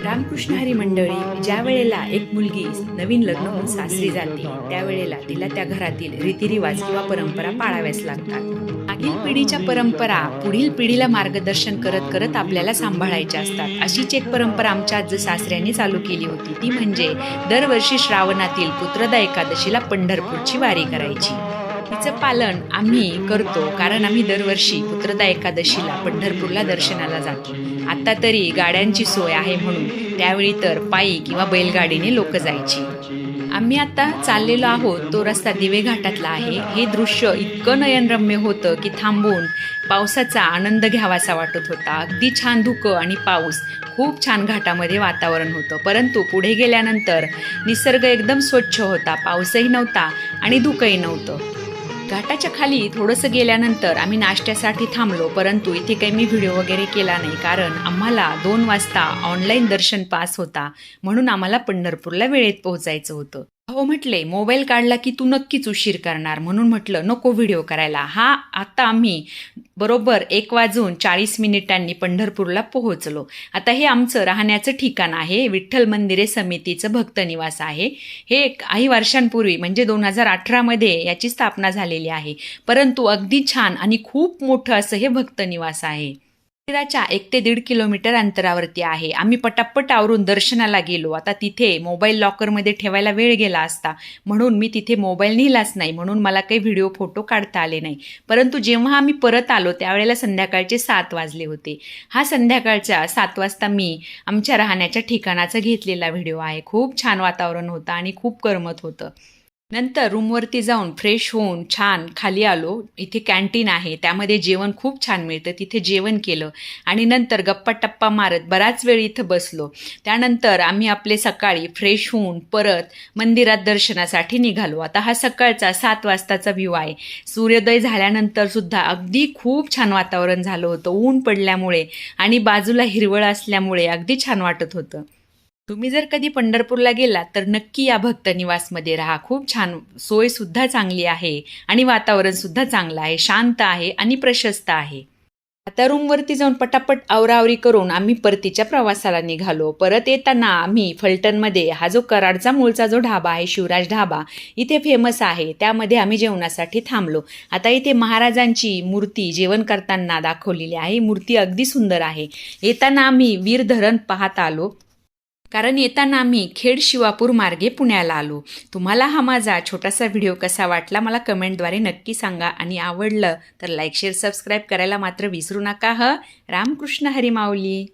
रामकृष्ण हरी मंडळी, ज्या वेळेला एक मुलगी नवीन लग्न होऊन सासरी जाते त्यावेळेला तिला त्या घरातील रीतिरिवाज किंवा परंपरा पाळाव्याच लागतात. मागील पिढीच्या परंपरा पुढील पिढीला मार्गदर्शन करत करत आपल्याला सांभाळायच्या असतात. अशीच एक परंपरा आमच्या आजी सासऱ्यांनी चालू केली होती, ती म्हणजे दरवर्षी श्रावणातील पुत्रदा एकादशीला पंढरपूरची वारी करायची. तिचं पालन आम्ही करतो कारण आम्ही दरवर्षी पुत्रदा एकादशीला पंढरपूरला दर्शनाला जातो. आता तरी गाड्यांची सोय आहे म्हणून, त्यावेळी तर पायी किंवा बैलगाडीने लोक जायची. आम्ही आता चाललेलो आहोत तो रस्ता दिवे घाटातला आहे. हे दृश्य इतकं नयनरम्य होतं की थांबून पावसाचा आनंद घ्यावासा वाटत होता. अगदी छान धुकं आणि पाऊस, खूप छान घाटामध्ये वातावरण होतं. परंतु पुढे गेल्यानंतर निसर्ग एकदम स्वच्छ होता, पाऊसही नव्हता आणि धुकंही नव्हतं. घाटाच्या खाली थोडंसं गेल्यानंतर आम्ही नाश्त्यासाठी थांबलो, परंतु इथे काही मी व्हिडिओ वगैरे केला नाही कारण आम्हाला 2 वाजता ऑनलाईन दर्शन पास होता, म्हणून आम्हाला पंढरपूरला वेळेत पोहोचायचं होतं. हो म्हटले, मोबाईल काढला की तू नक्कीच उशीर करणार, म्हणून म्हटलं नको व्हिडिओ करायला. आता आम्ही बरोबर 1:40 पंढरपूरला पोहोचलो. आता हे आमचं राहण्याचं ठिकाण आहे. विठ्ठल मंदिरे समितीचं भक्त निवास आहे. हे काही वर्षांपूर्वी म्हणजे 2018 याची स्थापना झालेली आहे. परंतु अगदी छान आणि खूप मोठं असं हे भक्त निवास आहे. मंदिराच्या 1 ते 1.5 किलोमीटर अंतरावरती आहे. आम्ही पटापट आवरून दर्शनाला गेलो. आता तिथे मोबाईल लॉकरमध्ये ठेवायला वेळ गेला असता, म्हणून मी तिथे मोबाईल नेलाच नाही, म्हणून मला काही व्हिडिओ फोटो काढता आले नाही. परंतु जेव्हा आम्ही परत आलो त्यावेळेला संध्याकाळचे 7 वाजले होते. हा संध्याकाळच्या 7 वाजता मी आमच्या राहण्याच्या ठिकाणाचा घेतलेला व्हिडिओ आहे. खूप छान वातावरण होतं आणि खूप करमत होतं. नंतर रूमवरती जाऊन फ्रेश होऊन छान खाली आलो. इथे कॅन्टीन आहे, त्यामध्ये जेवण खूप छान मिळतं. तिथे जेवण केलं आणि नंतर गप्पा टप्पा मारत बराच वेळ इथं बसलो. त्यानंतर आम्ही आपले सकाळी फ्रेश होऊन परत मंदिरात दर्शनासाठी निघालो. आता हा सकाळचा 7 वाजताचा व्ह्यू आहे. सूर्योदय झाल्यानंतर सुद्धा अगदी खूप छान वातावरण झालं होतं. ऊन पडल्यामुळे आणि बाजूला हिरवळ असल्यामुळे अगदी छान वाटत होतं. तुम्ही जर कधी पंढरपूरला गेलात तर नक्की या भक्त निवासमध्ये राहा. खूप छान, सोयसुद्धा चांगली आहे आणि वातावरणसुद्धा चांगलं आहे, शांत आहे आणि प्रशस्त आहे. आता रूमवरती जाऊन पटापट आवरावरी करून आम्ही परतीच्या प्रवासाला निघालो. परत येताना आम्ही फलटणमध्ये हा जो कराडचा मूळचा जो ढाबा आहे, शिवराज ढाबा, इथे फेमस आहे, त्यामध्ये आम्ही जेवणासाठी थांबलो. आता इथे महाराजांची मूर्ती जेवण करताना दाखवलेली आहे. मूर्ती अगदी सुंदर आहे. येताना आम्ही वीर धरण पाहत आलो कारण येताना आम्ही खेड शिवापूर मार्गे पुण्याला आलो. तुम्हाला हा माझा छोटासा व्हिडिओ कसा वाटला मला कमेंटद्वारे नक्की सांगा आणि आवडलं तर लाईक शेअर सबस्क्राईब करायला मात्र विसरू नका. रामकृष्ण हरी माऊली.